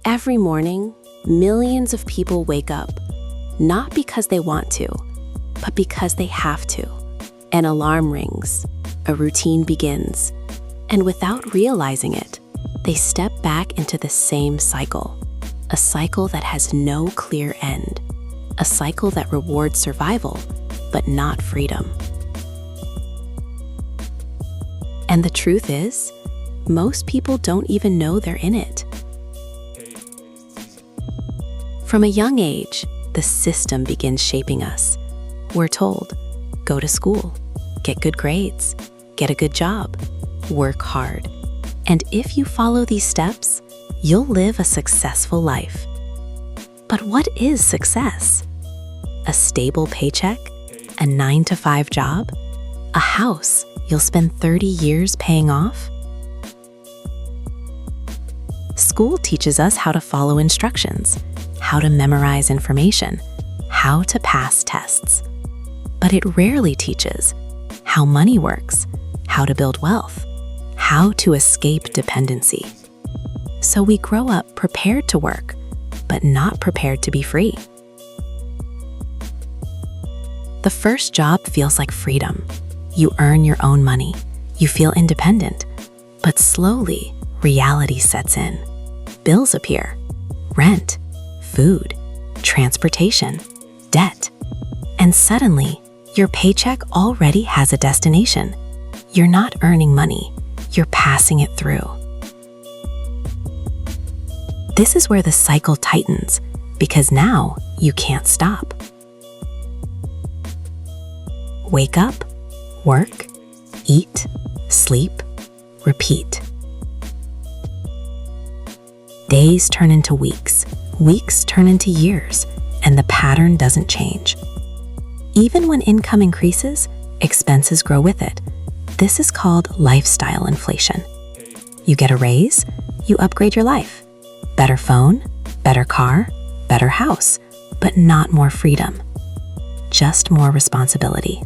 Every morning, millions of people wake up, not because they want to, but because they have to. An alarm rings, a routine begins, and without realizing it, they step back into the same cycle, a cycle that has no clear end, a cycle that rewards survival, but not freedom. And the truth is, most people don't even know they're in it. From a young age, the system begins shaping us. We're told, go to school, get good grades, get a good job, work hard. And if you follow these steps, you'll live a successful life. But what is success? A stable paycheck? A 9-to-5 job? A house you'll spend 30 years paying off? School teaches us how to follow instructions, how to memorize information, how to pass tests. But it rarely teaches how money works, how to build wealth, how to escape dependency. So we grow up prepared to work, but not prepared to be free. The first job feels like freedom. You earn your own money. You feel independent. But slowly, reality sets in. Bills appear. Rent, food, transportation, debt. And suddenly, your paycheck already has a destination. You're not earning money. You're passing it through. This is where the cycle tightens, because now you can't stop. Wake up, work, eat, sleep, repeat. Days turn into weeks, weeks turn into years, and the pattern doesn't change. Even when income increases, expenses grow with it. This is called lifestyle inflation. You get a raise, you upgrade your life. Better phone, better car, better house, but not more freedom. Just more responsibility.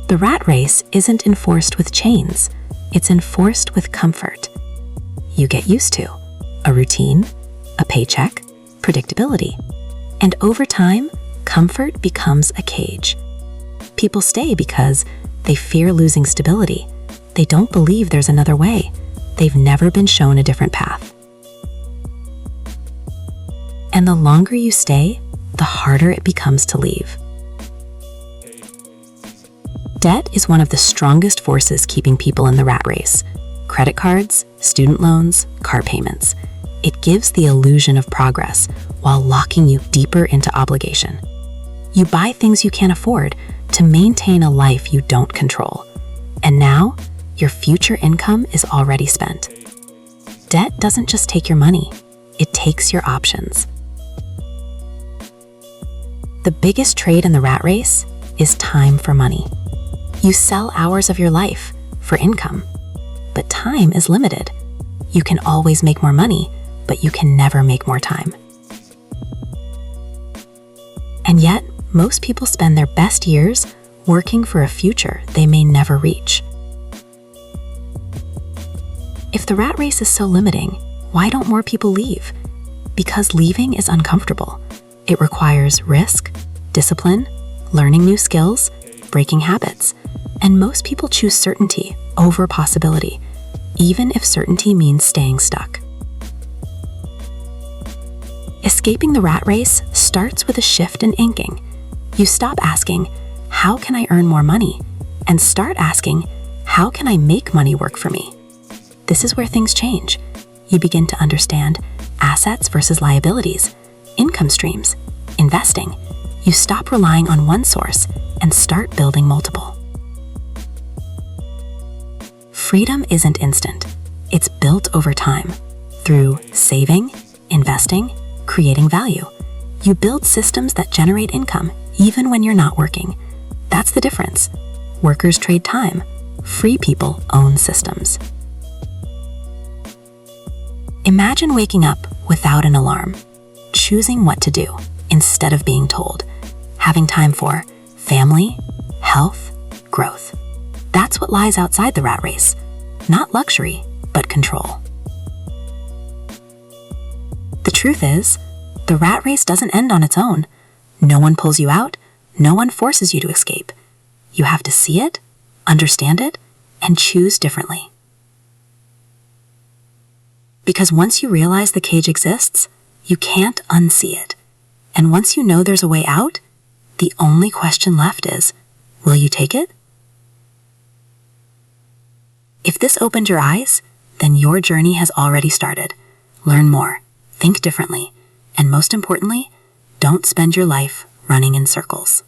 The rat race isn't enforced with chains, it's enforced with comfort. You get used to a routine, a paycheck, predictability. And over time, comfort becomes a cage. People stay because they fear losing stability. They don't believe there's another way. They've never been shown a different path. And the longer you stay, the harder it becomes to leave. Debt is one of the strongest forces keeping people in the rat race. Credit cards, student loans, car payments. It gives the illusion of progress while locking you deeper into obligation. You buy things you can't afford to maintain a life you don't control. And now, your future income is already spent. Debt doesn't just take your money, it takes your options. The biggest trade in the rat race is time for money. You sell hours of your life for income, but time is limited. You can always make more money, but you can never make more time. And yet, most people spend their best years working for a future they may never reach. If the rat race is so limiting, why don't more people leave? Because leaving is uncomfortable. It requires risk, discipline, learning new skills, breaking habits. And most people choose certainty over possibility, even if certainty means staying stuck. Escaping the rat race starts with a shift in thinking. You stop asking, how can I earn more money? And start asking, how can I make money work for me? This is where things change. You begin to understand assets versus liabilities, income streams, investing. You stop relying on one source and start building multiple. Freedom isn't instant. It's built over time through saving, investing, creating value. You build systems that generate income even when you're not working. That's the difference. Workers trade time. Free people own systems. Imagine waking up without an alarm, choosing what to do instead of being told, having time for family, health, growth. That's what lies outside the rat race. Not luxury, but control. The truth is, the rat race doesn't end on its own. No one pulls you out, no one forces you to escape. You have to see it, understand it, and choose differently. Because once you realize the cage exists, you can't unsee it. And once you know there's a way out, the only question left is, will you take it? If this opened your eyes, then your journey has already started. Learn more, think differently, and most importantly, don't spend your life running in circles.